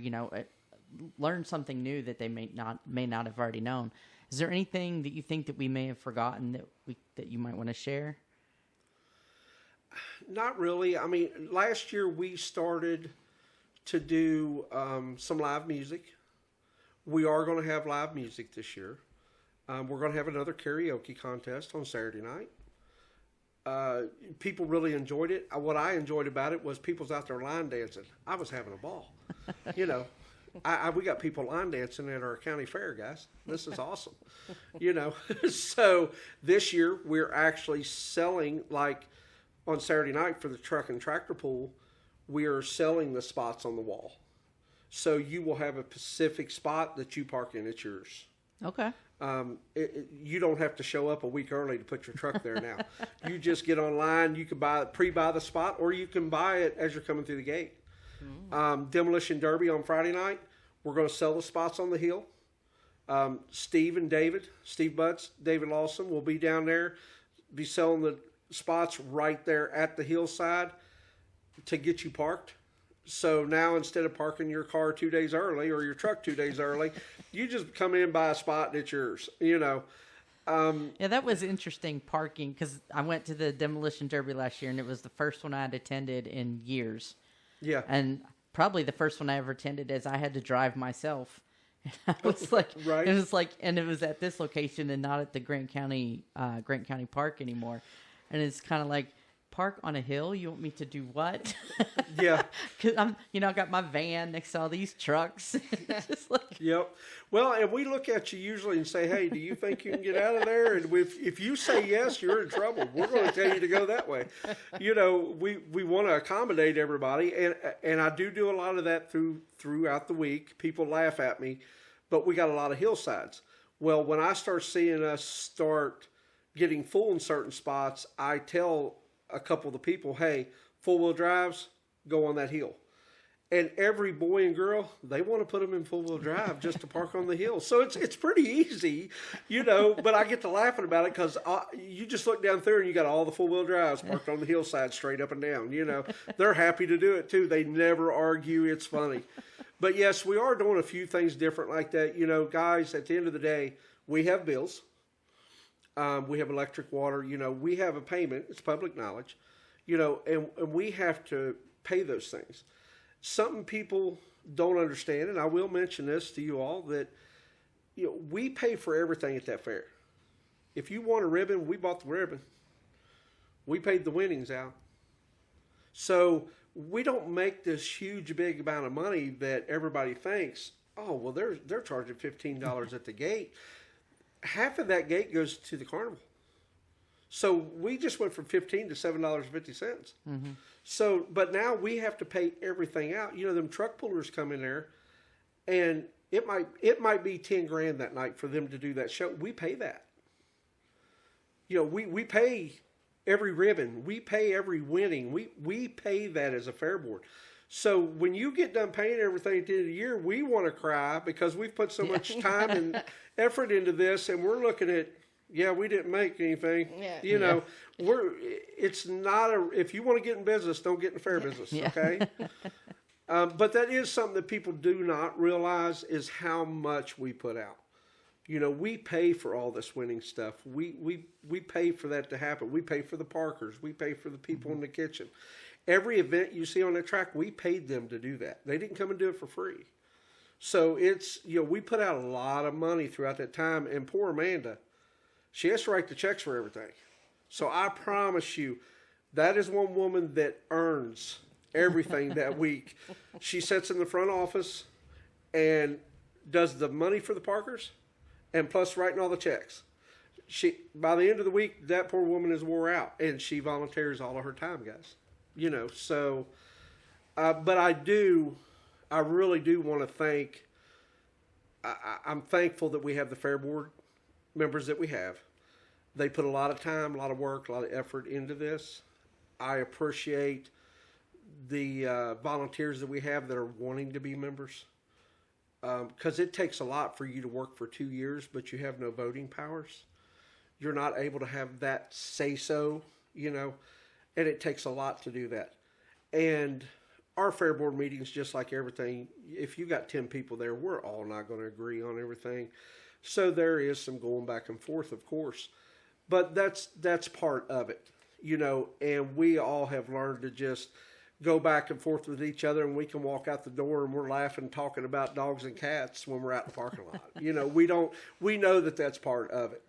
learn something new that they may not have already known. Is there anything that you think that we may have forgotten that you might want to share? Not really. Last year we started to do some live music. We are going to have live music this year. We're going to have another karaoke contest on Saturday night. People really enjoyed it. What I enjoyed about it was people's out there line dancing. I was having a ball. We got people line dancing at our county fair, guys. This is awesome. So this year we're actually selling, like on Saturday night for the truck and tractor pool, we are selling the spots on the wall. So you will have a specific spot that you park in. It's yours. Okay. You don't have to show up a week early to put your truck there now. You just get online. You can pre-buy the spot, or you can buy it as you're coming through the gate. Demolition Derby on Friday night. We're going to sell the spots on the hill. Steve Butts, David Lawson will be down there, be selling the spots right there at the hillside to get you parked. So now instead of parking your car 2 days early or your truck 2 days early, you just come in, buy a spot, and it's yours, Yeah, that was interesting parking, because I went to the Demolition Derby last year, and it was the first one I had attended in years. Yeah. And probably the first one I ever attended is I had to drive myself. And I was like, right. It was like, and it was at this location and not at the Grant County Park anymore. And it's kind of like, park on a hill? You want me to do what? Yeah. Because I got my van next to all these trucks. Just like... Yep. Well, and we look at you usually and say, hey, do you think you can get out of there? And if you say yes, you're in trouble. We're going to tell you to go that way. We want to accommodate everybody. And I do a lot of that throughout the week. People laugh at me, but we got a lot of hillsides. Well, when I start seeing us start getting full in certain spots, I tell a couple of the people, hey, 4-wheel drives, go on that hill. And every boy and girl, they want to put them in four-wheel drive just to park on the hill. So it's pretty easy, but I get to laughing about it because you just look down there and you got all the four-wheel drives parked on the hillside straight up and down. They're happy to do it too. They never argue. It's funny. But yes, we are doing a few things different like that. Guys, at the end of the day, we have bills. We have electric, water. We have a payment. It's public knowledge. And we have to pay those things. Something people don't understand, and I will mention this to you all, that we pay for everything at that fair. If you want a ribbon, we bought the ribbon. We paid the winnings out. So we don't make this huge big amount of money that everybody thinks, oh, well, they're charging $15 at the gate. Half of that gate goes to the carnival. So we just went from $15 to $7.50. Mm-hmm. So, but now we have to pay everything out. Them truck pullers come in there, and it might be $10,000 that night for them to do that show. We pay that. We pay every ribbon. We pay every winning. We pay that as a fair board. So when you get done paying everything at the end of the year, we want to cry because we've put so much time and effort into this, and we're looking at, we didn't make anything. Yeah. It's not if you want to get in business, don't get in fair business, okay? But that is something that people do not realize is how much we put out. We pay for all this winning stuff. We pay for that to happen. We pay for the parkers. We pay for the people in the kitchen. Every event you see on the track, we paid them to do that. They didn't come and do it for free. So it's, we put out a lot of money throughout that time. And poor Amanda, she has to write the checks for everything. So I promise you, that is one woman that earns everything that week. She sits in the front office and does the money for the parkers and plus writing all the checks. By the end of the week, that poor woman is wore out, and she volunteers all of her time, guys. So, but I really do want to thank, I'm thankful that we have the fair board members that we have. They put a lot of time, a lot of work, a lot of effort into this. I appreciate the volunteers that we have that are wanting to be members, because it takes a lot for you to work for 2 years, but you have no voting powers. You're not able to have that say-so, and it takes a lot to do that. And our fair board meetings, just like everything, if you got 10 people there, we're all not going to agree on everything. So there is some going back and forth, of course. But that's part of it, and we all have learned to just go back and forth with each other, and we can walk out the door and we're laughing, talking about dogs and cats when we're out in the parking lot. We know that that's part of it.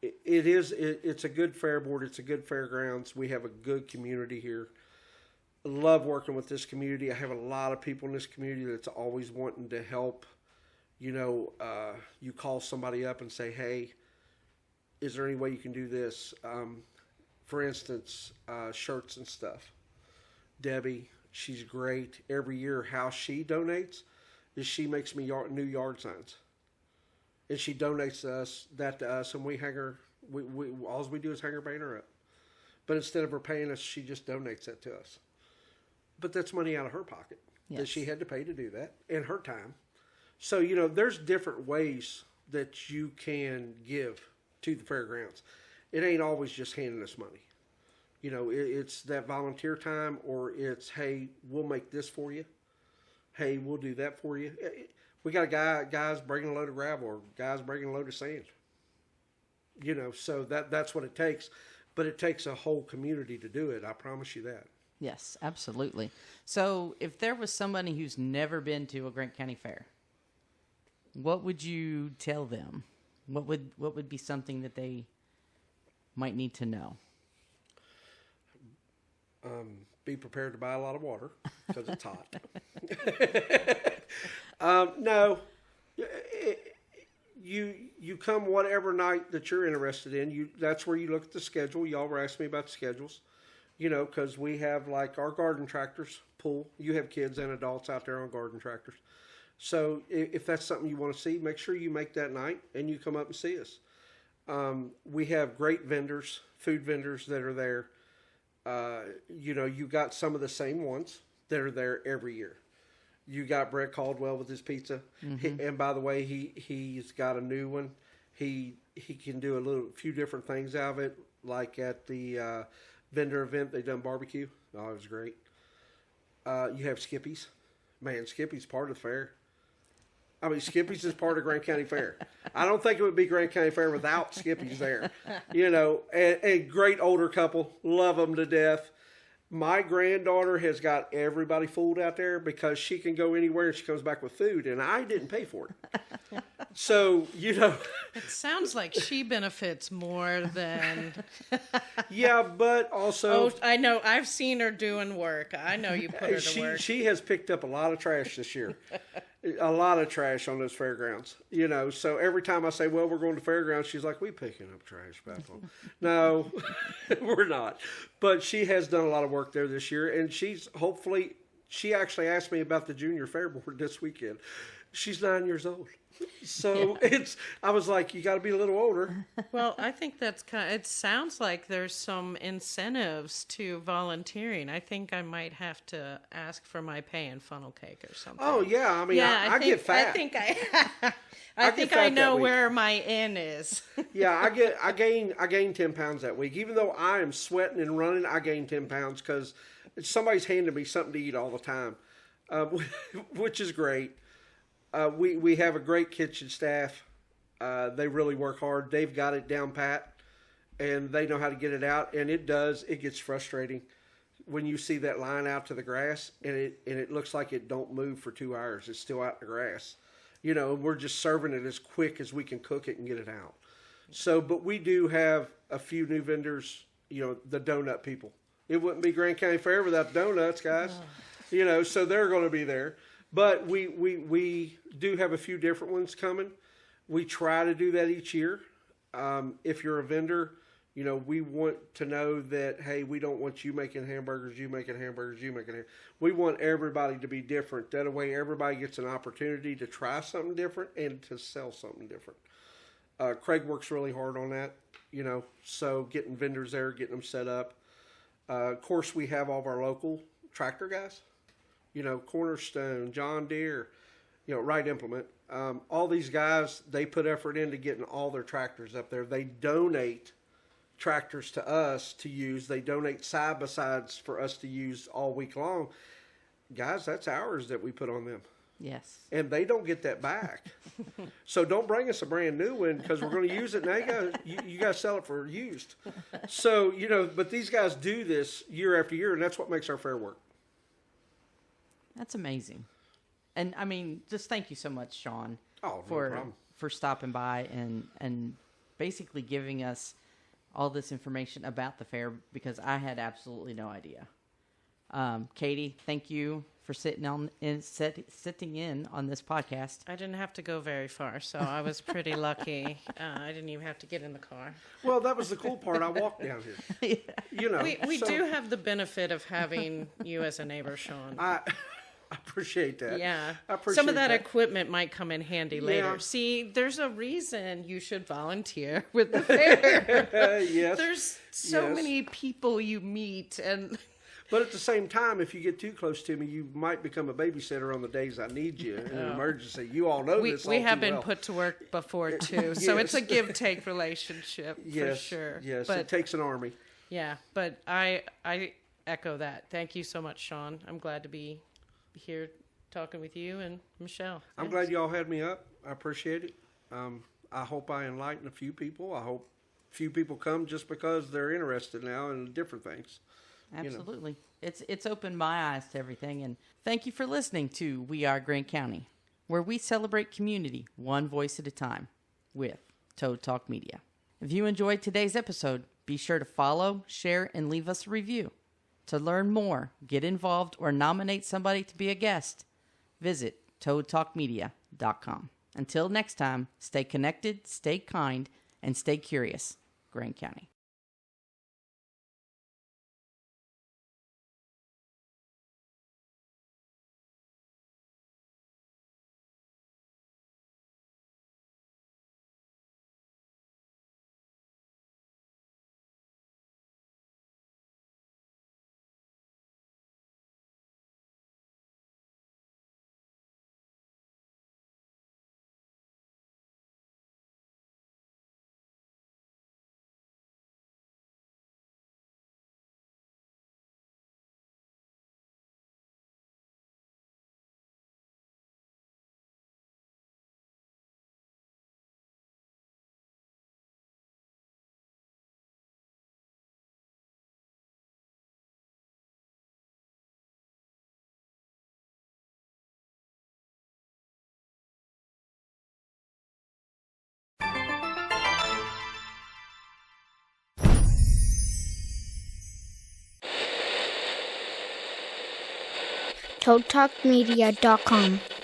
It's a good fair board. It's a good fairgrounds. We have a good community here. I love working with this community. I have a lot of people in this community that's always wanting to help. You call somebody up and say, hey, is there any way you can do this? For instance, shirts and stuff. Debbie, she's great. Every year, how she donates is she makes me new yard signs. And she donates that to us, and we hang her. All we do is hang her banner up. But instead of her paying us, she just donates that to us. But that's money out of her pocket that she had to pay to do that, and her time. So there's different ways that you can give to the fairgrounds. It ain't always just handing us money. It's that volunteer time, or it's, hey, we'll make this for you. Hey, we'll do that for you. We got guys bringing a load of gravel, or guys bringing a load of sand. So that's what it takes. But it takes a whole community to do it. I promise you that. Yes, absolutely. So if there was somebody who's never been to a Grant County Fair, what would you tell them? What would be something that they might need to know? Be prepared to buy a lot of water because it's hot. No, you come whatever night that you're interested in. That's where you look at the schedule. Y'all were asking me about the schedules, because we have like our garden tractors pull. You have kids and adults out there on garden tractors. So if that's something you want to see, make sure you make that night and you come up and see us. We have great vendors, food vendors that are there. You got some of the same ones that are there every year. You got Brett Caldwell with his pizza, and by the way, he's got a new one. He can do a few different things out of it, like at the vendor event they done barbecue. Oh, it was great. You have Skippy's. Man, Skippy's part of the fair. I mean, Skippy's is part of Grant County Fair. I don't think it would be Grant County Fair without Skippy's there. You know, and great older couple. Love them to death. My granddaughter has got everybody fooled out there because she can go anywhere and she comes back with food, and I didn't pay for it. So, you know. It sounds like she benefits more than... Yeah, but also... Oh, I know. I've seen her doing work. I know you put her to work. She has picked up a lot of trash this year. A lot of trash on those fairgrounds. You know, so every time I say, well, we're going to fairgrounds, she's like, we picking up trash back home. No, we're not. But she has done a lot of work there this year, and she actually asked me about the junior fair board this weekend. She's 9 years old. So I was like, you got to be a little older. Well, I think it sounds like there's some incentives to volunteering. I think I might have to ask for my pay in funnel cake or something. Oh, yeah. I mean, I get fat. I think I know where my in is. Yeah, I gain 10 pounds that week. Even though I am sweating and running, I gain 10 pounds because somebody's handing me something to eat all the time, which is great. We have a great kitchen staff. They really work hard. They've got it down pat, and they know how to get it out. And it gets frustrating when you see that line out to the grass, and it looks like it don't move for 2 hours. It's still out in the grass. You know, we're just serving it as quick as we can cook it and get it out. So, but we do have a few new vendors, you know, the donut people. It wouldn't be Grant County Fair without donuts, guys. You know, so they're going to be there. But we do have a few different ones coming. We try to do that each year. If you're a vendor, you know, we want to know that, hey, we don't want you making hamburgers, you making hamburgers, you making hamburgers. We want everybody to be different. That way everybody gets an opportunity to try something different and to sell something different. Craig works really hard on that, you know, so getting vendors there, getting them set up. Of course, we have all of our local tractor guys. You know, Cornerstone, John Deere, you know, Wright Implement. All these guys, they put effort into getting all their tractors up there. They donate tractors to us to use. They donate side-by-sides for us to use all week long. Guys, that's hours that we put on them. Yes. And they don't get that back. So don't bring us a brand new one because we're going to use it. Now you got to sell it for used. So, you know, but these guys do this year after year, and that's what makes our fair work. That's amazing. And I mean, just thank you so much, Shawn, no problem. for stopping by and basically giving us all this information about the fair because I had absolutely no idea. Katie, thank you for sitting in on this podcast. I didn't have to go very far, so I was pretty lucky. I didn't even have to get in the car. Well, that was the cool part. I walked down here. You know, we do have the benefit of having you as a neighbor, Shawn. I appreciate that. Yeah. I appreciate some of that equipment might come in handy later. Yeah. See, there's a reason you should volunteer with the fair. Yes. There's so many people you meet and... But at the same time, if you get too close to me, you might become a babysitter on the days I need you in an emergency. You all know this all We have too been well. put to work before, too. So it's a give-take relationship for sure. Yes, but, it takes an army. Yeah, but I echo that. Thank you so much, Shawn. I'm glad to be here talking with you and Michelle. Thanks. I'm glad y'all had me up. I appreciate it. I hope I enlighten a few people. I hope a few people come just because they're interested now in different things. Absolutely. You know. It's opened my eyes to everything. And thank you for listening to We Are Grant County, where we celebrate community one voice at a time with Toad Talk Media. If you enjoyed today's episode, be sure to follow, share, and leave us a review. To learn more, get involved, or nominate somebody to be a guest, visit toadtalkmedia.com. Until next time, stay connected, stay kind, and stay curious. Grant County. toadtalkmedia.com.